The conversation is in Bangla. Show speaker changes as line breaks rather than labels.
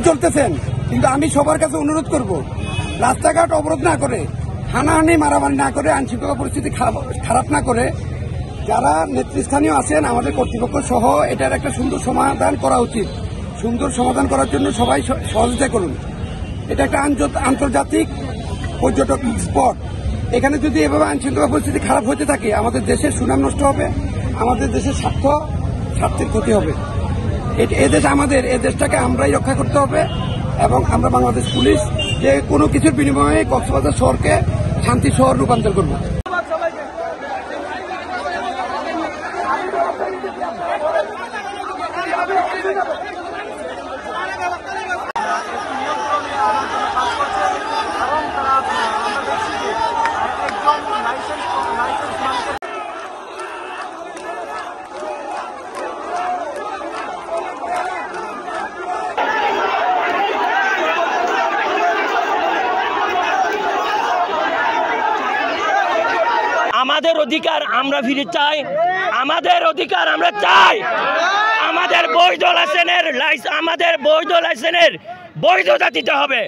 চলতেছেন, কিন্তু আমি সবার কাছে অনুরোধ করব, রাস্তাঘাট অবরোধ না করে, হানাহানি মারামারি না করে, আইনশৃঙ্খলা পরিস্থিতি খারাপ না করে, যারা নেতৃস্থানীয় আছেন আমাদের কর্তৃপক্ষ সহ এটার একটা সুন্দর সমাধান করা উচিত। সুন্দর সমাধান করার জন্য সবাই সহযোগিতা করুন। এটা একটা আন্তর্জাতিক পর্যটক স্পট। এখানে যদি এভাবে আইনশৃঙ্খলা পরিস্থিতি খারাপ হতে থাকে, আমাদের দেশের সুনাম নষ্ট হবে, আমাদের দেশের স্বার্থের ক্ষতি হবে। এদেশ আমাদের, এই দেশটাকে আমরাই রক্ষা করতে হবে এবং আমরা বাংলাদেশ পুলিশ যে কোনো কিছুর বিনিময়ে কক্সবাজার শহরকে শান্তি শহর রূপান্তর করব।
আমাদের অধিকার আমরা ফিরে চাই, আমাদের অধিকার আমরা চাই, আমাদের বৈধ লাইসেন্সের বৈধতা দিতে হবে।